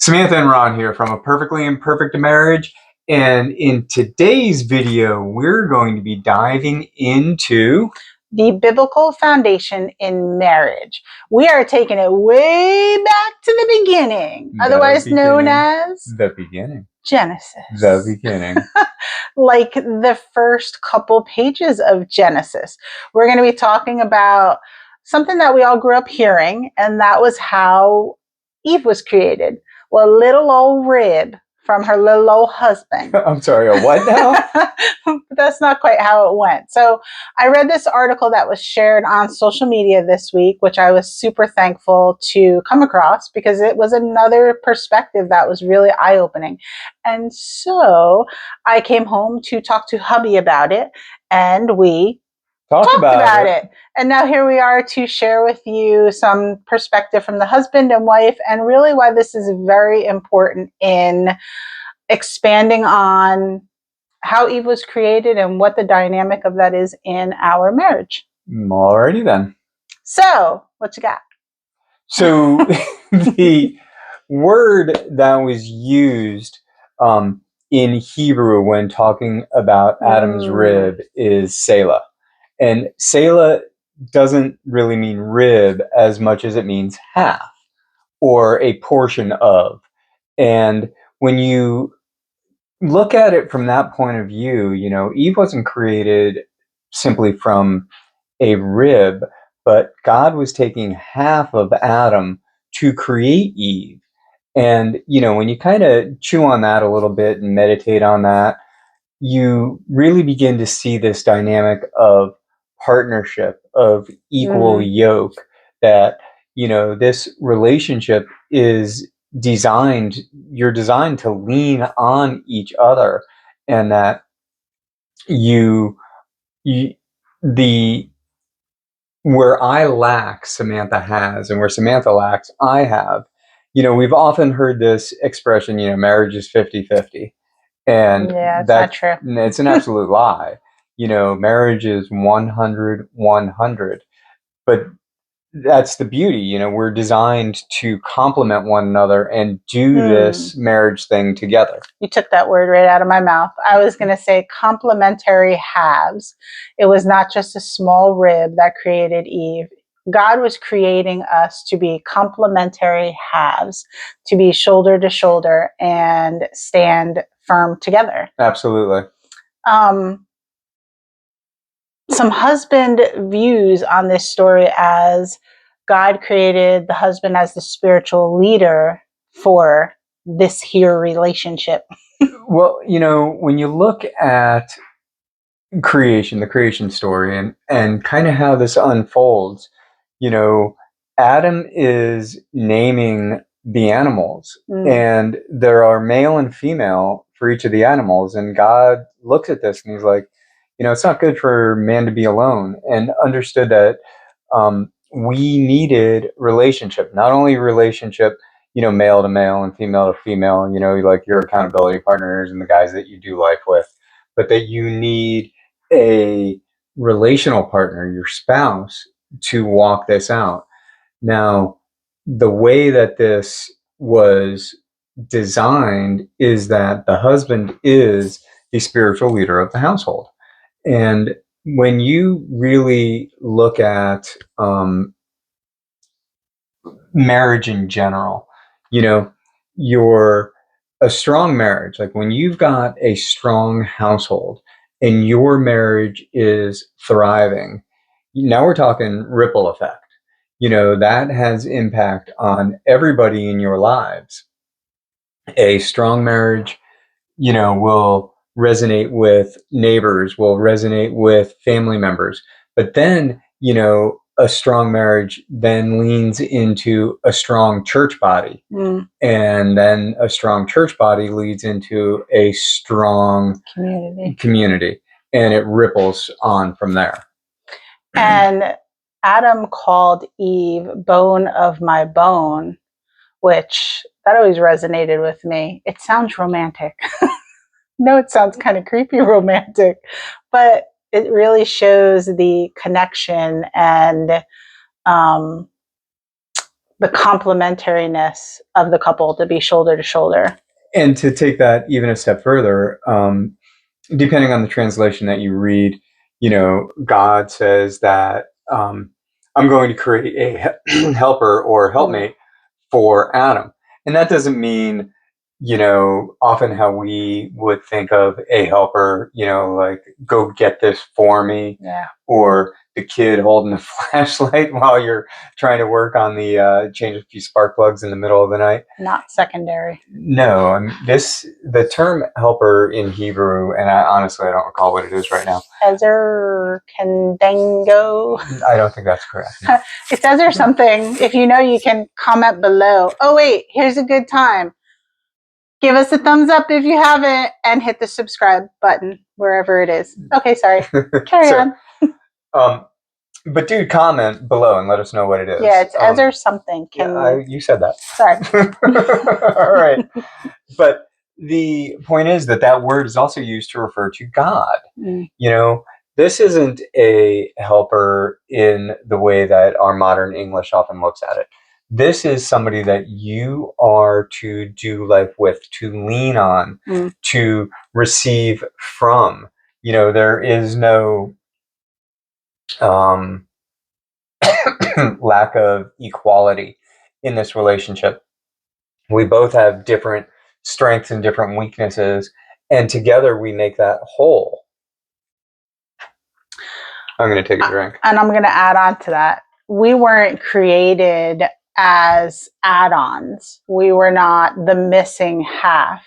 Samantha and Ron here from A Perfectly Imperfect Marriage. And in today's video, we're going to be diving into the biblical foundation in marriage. We are taking it way back to the beginning, otherwise known as the beginning. Genesis. The beginning. Like the first couple pages of Genesis. We're going to be talking about something that we all grew up hearing, and that was how Eve was created. Well, little old rib from her little old husband. I'm sorry, a what now? That's not quite how it went. So I read this article that was shared on social media this week, which I was super thankful to come across because it was another perspective that was really eye-opening. And so I came home to talk to hubby about it, and we talked about it. And now here we are to share with you some perspective from the husband and wife, and really why this is very important in expanding on how Eve was created and what the dynamic of that is in our marriage. Alrighty then. So, what you got? So, the word that was used in Hebrew when talking about Adam's rib is tsela. And tsela doesn't really mean rib as much as it means half or a portion of. And when you look at it from that point of view, you know, Eve wasn't created simply from a rib, but God was taking half of Adam to create Eve. And, you know, when you kind of chew on that a little bit and meditate on that, you really begin to see this dynamic of partnership, of equal yoke, that, you know, this relationship is designed, you're designed to lean on each other, and that where I lack, Samantha has, and where Samantha lacks, I have. You know, we've often heard this expression, you know, marriage is 50-50. And yeah, that's not true. It's an absolute lie. You know, marriage is 100-100. But that's the beauty. You know, we're designed to complement one another and do this marriage thing together. You took that word right out of my mouth. I was going to say complementary halves. It was not just a small rib that created Eve. God was creating us to be complementary halves, to be shoulder to shoulder and stand firm together. Absolutely. Some husband views on this story as God created the husband as the spiritual leader for this here relationship. Well, you know, when you look at creation, the creation story, and kind of how this unfolds, you know, Adam is naming the animals, and there are male and female for each of the animals. And God looks at this and he's like, you know, it's not good for man to be alone, and understood that we needed relationship, not only relationship, you know, male to male and female to female, you know, like your accountability partners and the guys that you do life with, but that you need a relational partner, your spouse, to walk this out. Now, the way that this was designed is that the husband is the spiritual leader of the household. And when you really look at marriage in general, you know, a strong marriage, like when you've got a strong household and your marriage is thriving, now we're talking ripple effect. You know, that has impact on everybody in your lives. A strong marriage, you know, will resonate with neighbors, will resonate with family members. But then, you know, a strong marriage then leans into a strong church body. And then a strong church body leads into a strong community. And it ripples on from there. And Adam called Eve bone of my bone, which that always resonated with me. It sounds romantic. No, it sounds kind of creepy romantic, but it really shows the connection and the the complementariness of the couple to be shoulder to shoulder. And to take that even a step further, depending on the translation that you read, God says that I'm going to create a helper or helpmate for Adam. And that doesn't mean, often how we would think of a helper, like go get this for me. Yeah. Or the kid holding the flashlight while you're trying to work on the change a few spark plugs in the middle of the night. Not secondary. No, the term helper in Hebrew, and honestly I don't recall what it is right now. Ezer, kenegdo. I don't think that's correct. No. It's Ezer something. If you know, you can comment below. Oh wait, here's a good time. Give us a thumbs up if you haven't, and hit the subscribe button wherever it is. Okay, sorry. Carry on. But dude, comment below and let us know what it is. Yeah, it's Ezer something. You said that. Sorry. All right. But the point is that word is also used to refer to God. This isn't a helper in the way that our modern English often looks at it. This is somebody that you are to do life with, to lean on, to receive from. There is no lack of equality in this relationship. We both have different strengths and different weaknesses, and together we make that whole. I'm going to take a drink. And I'm going to add on to that. We weren't created as add-ons. We were not the missing half.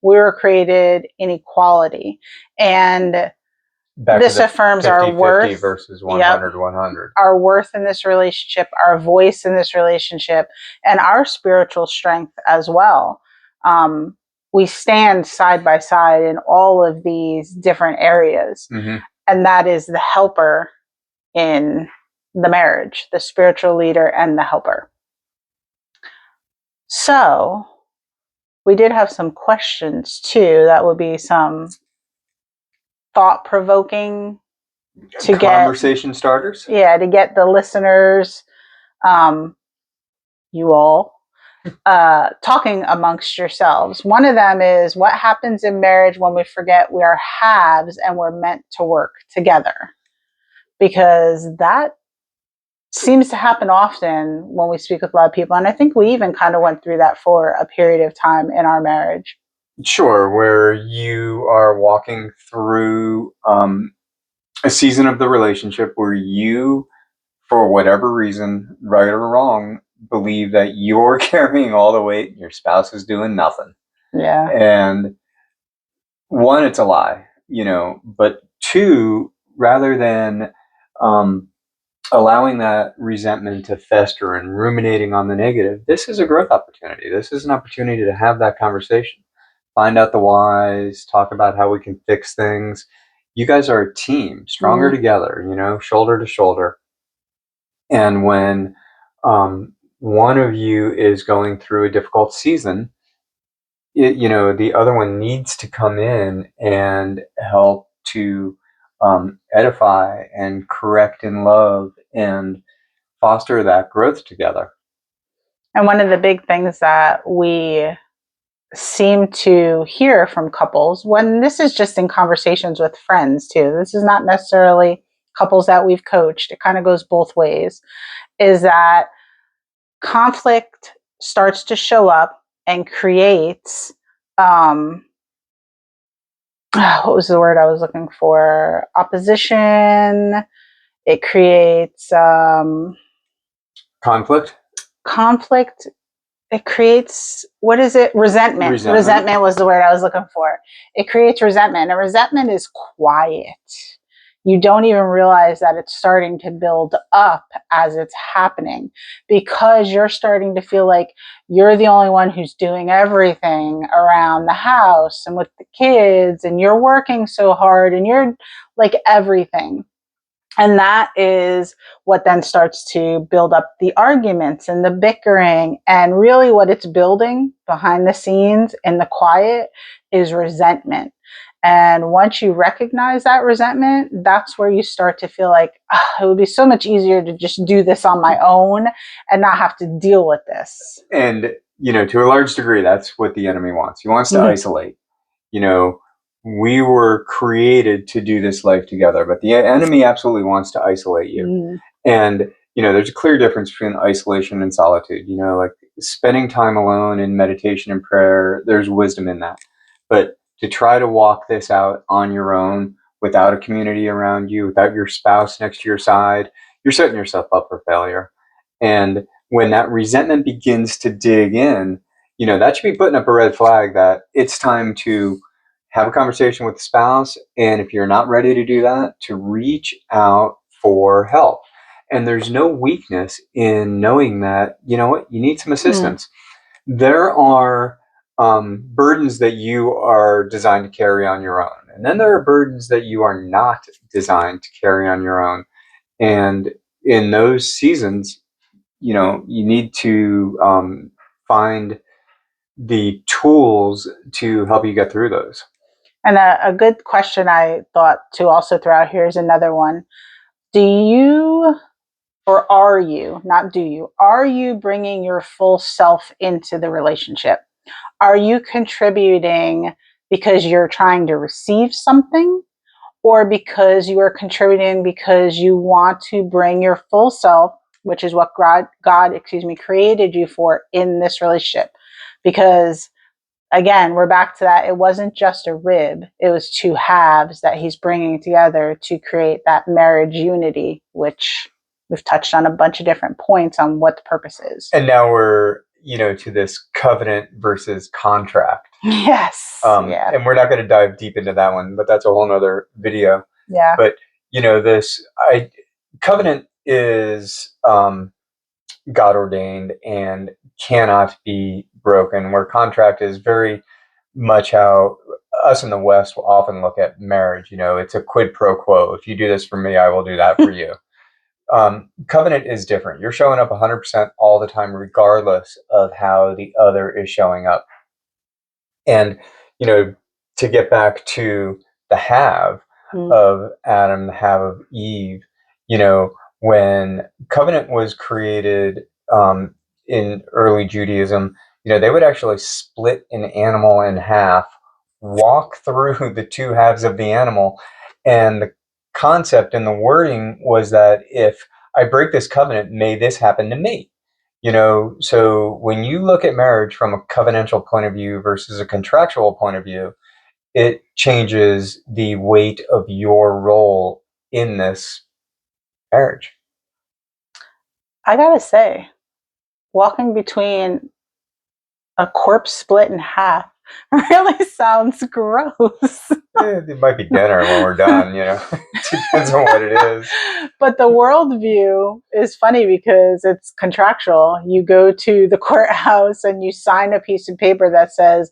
We were created in equality. And this affirms 50, our worth 50 versus 100, 100. Our worth in this relationship, our voice in this relationship, and our spiritual strength as well. We stand side by side in all of these different areas. And that is the helper in the marriage, the spiritual leader and the helper. So we did have some questions too. That would be some thought-provoking to conversation starters. Yeah, to get the listeners, you all, talking amongst yourselves. One of them is, what happens in marriage when we forget we are halves and we're meant to work together? Because that seems to happen often when we speak with a lot of people. And I think we even kind of went through that for a period of time in our marriage. Sure, where you are walking through a season of the relationship where you, for whatever reason, right or wrong, believe that you're carrying all the weight and your spouse is doing nothing. Yeah. And one, it's a lie, but two, rather than allowing that resentment to fester and ruminating on the negative, this is a growth opportunity. This is an opportunity to have that conversation. Find out the whys, talk about how we can fix things. You guys are a team, stronger together, shoulder to shoulder. And when one of you is going through a difficult season, the other one needs to come in and help to edify and correct in love and foster that growth together. And one of the big things that we seem to hear from couples, when this is just in conversations with friends too, this is not necessarily couples that we've coached, it kind of goes both ways, is that conflict starts to show up and creates what was the word I was looking for? Opposition. It creates conflict. It creates, what is it? Resentment. Resentment was the word I was looking for. It creates resentment. And resentment is quiet. You don't even realize that it's starting to build up as it's happening, because you're starting to feel like you're the only one who's doing everything around the house and with the kids, and you're working so hard and you're like everything. And that is what then starts to build up the arguments and the bickering. And really what it's building behind the scenes in the quiet is resentment. And once you recognize that resentment, that's where you start to feel like, it would be so much easier to just do this on my own and not have to deal with this. And, to a large degree, that's what the enemy wants. He wants to isolate. We were created to do this life together, but the enemy absolutely wants to isolate you. And, there's a clear difference between isolation and solitude. Like spending time alone in meditation and prayer, there's wisdom in that. But to try to walk this out on your own without a community around you, without your spouse next to your side, you're setting yourself up for failure. And when that resentment begins to dig in, that should be putting up a red flag that it's time to have a conversation with the spouse. And if you're not ready to do that, to reach out for help. And there's no weakness in knowing that, you need some assistance. There are burdens that you are designed to carry on your own. And then there are burdens that you are not designed to carry on your own. And in those seasons, you need to find the tools to help you get through those. And a good question I thought to also throw out here is another one. Do you, or are you, not do you, are you bringing your full self into the relationship? Are you contributing because you're trying to receive something, or because you are contributing because you want to bring your full self, which is what God created you for in this relationship? Because again, we're back to that. It wasn't just a rib. It was two halves that he's bringing together to create that marriage unity, which we've touched on a bunch of different points on what the purpose is. And now we're, to this covenant versus contract. Yes. Yeah. And we're not going to dive deep into that one, but that's a whole nother video. Yeah. But, covenant is God-ordained and cannot be broken, where contract is very much how us in the West will often look at marriage. It's a quid pro quo. If you do this for me, I will do that for you. Covenant is different. You're showing up 100% all the time, regardless of how the other is showing up. And, to get back to the have of Adam, the have of Eve, when covenant was created in early Judaism, they would actually split an animal in half, walk through the two halves of the animal. And the concept and the wording was that if I break this covenant, may this happen to me. So when you look at marriage from a covenantal point of view versus a contractual point of view, it changes the weight of your role in this marriage. I gotta say, walking between a corpse split in half really sounds gross. It might be dinner when we're done, It depends on what it is. But the worldview is funny because it's contractual. You go to the courthouse and you sign a piece of paper that says,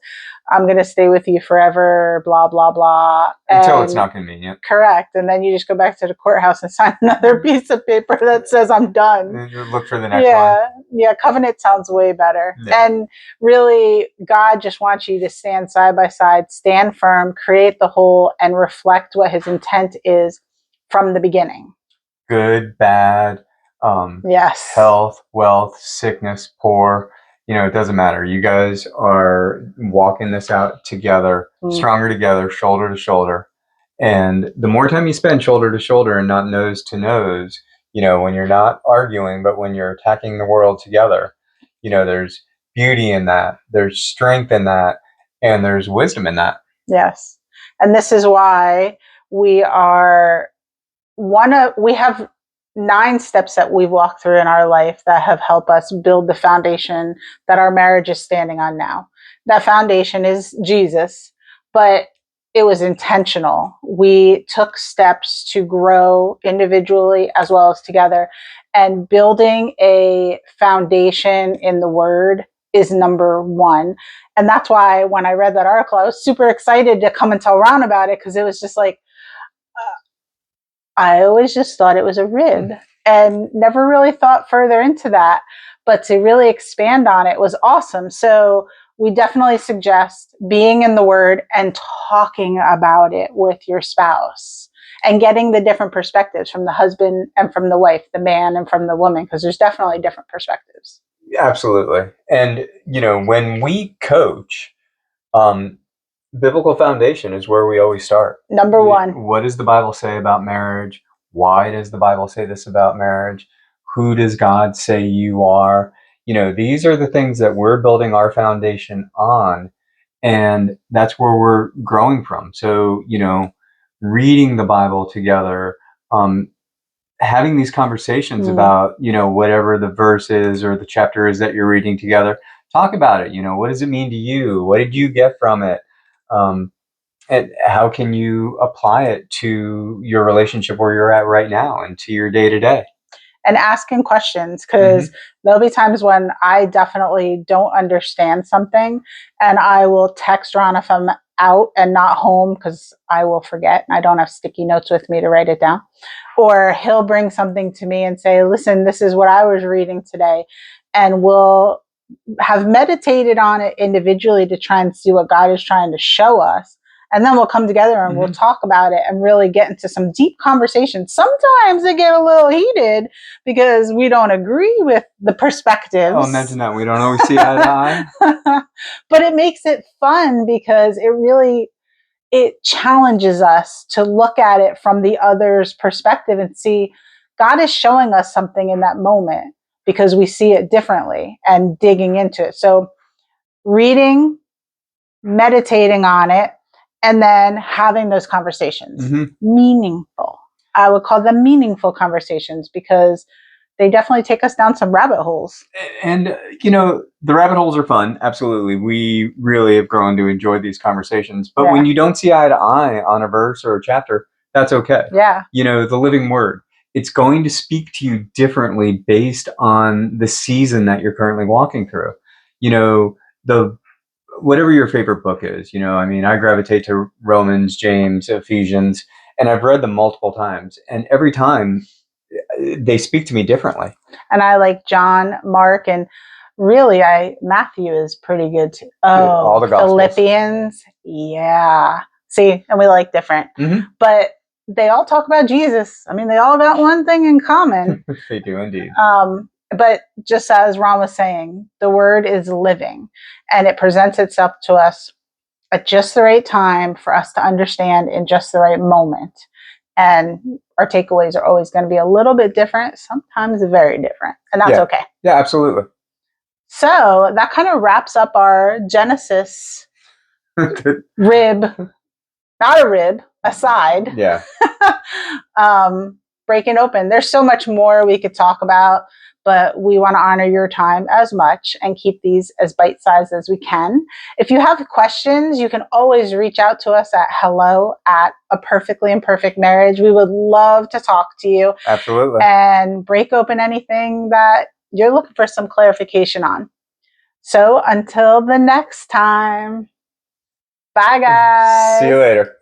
I'm going to stay with you forever, blah, blah, blah. Until it's not convenient. Correct. And then you just go back to the courthouse and sign another piece of paper that says, I'm done. And you look for the next one. Yeah. Covenant sounds way better. Yeah. And really, God just wants you to stand side by side, stand firm, create the whole, and reflect what his intent is from the beginning. Good, bad, yes, health, wealth, sickness, poor. It doesn't matter. You guys are walking this out together, stronger together, shoulder to shoulder. And the more time you spend shoulder to shoulder and not nose to nose, when you're not arguing, but when you're attacking the world together, there's beauty in that, there's strength in that, and there's wisdom in that. Yes. And this is why we have 9 steps that we've walked through in our life that have helped us build the foundation that our marriage is standing on now. That foundation is Jesus, but it was intentional. We took steps to grow individually as well as together, and building a foundation in the Word is number 1. And that's why when I read that article, I was super excited to come and tell Ron about it, because it was just like, I always just thought it was a rib and never really thought further into that. But to really expand on it was awesome. So we definitely suggest being in the Word and talking about it with your spouse and getting the different perspectives from the husband and from the wife, the man and from the woman, because there's definitely different perspectives. Absolutely. And, when we coach, biblical foundation is where we always start. Number one. What does the Bible say about marriage? Why does the Bible say this about marriage? Who does God say you are? These are the things that we're building our foundation on, and that's where we're growing from. So, reading the Bible together, having these conversations about, whatever the verse is or the chapter is that you're reading together, talk about it. What does it mean to you? What did you get from it? And how can you apply it to your relationship where you're at right now and to your day to day? And asking questions, because there'll be times when I definitely don't understand something, and I will text Ron if I'm out and not home, because I will forget and I don't have sticky notes with me to write it down. Or he'll bring something to me and say, listen, this is what I was reading today. And we'll have meditated on it individually to try and see what God is trying to show us. And then we'll come together and we'll talk about it and really get into some deep conversations. Sometimes they get a little heated because we don't agree with the perspectives. Oh, imagine that. We don't always see eye to eye. But it makes it fun because it challenges us to look at it from the other's perspective and see God is showing us something in that moment because we see it differently and digging into it. So reading, meditating on it, and then having those conversations. Meaningful. I would call them meaningful conversations because they definitely take us down some rabbit holes. And, the rabbit holes are fun. Absolutely. We really have grown to enjoy these conversations. But when you don't see eye to eye on a verse or a chapter, that's okay. Yeah. The living word, it's going to speak to you differently based on the season that you're currently walking through. Whatever your favorite book is, I gravitate to Romans, James, Ephesians, and I've read them multiple times. And every time they speak to me differently. And I like John, Mark, and really Matthew is pretty good too. All the Gospels. Philippians. Yeah. See, and we like different. But they all talk about Jesus. I mean, they all got one thing in common. They do indeed. But just as Ron was saying, the word is living and it presents itself to us at just the right time for us to understand in just the right moment. And our takeaways are always going to be a little bit different, sometimes very different. And that's okay. Yeah, absolutely. So that kind of wraps up our Genesis rib, not a rib, a side. Yeah. Breaking open. There's so much more we could talk about, but we want to honor your time as much and keep these as bite-sized as we can. If you have questions, you can always reach out to us at hello@A Perfectly Imperfect Marriage. We would love to talk to you. Absolutely. And break open anything that you're looking for some clarification on. So until the next time, bye guys. See you later.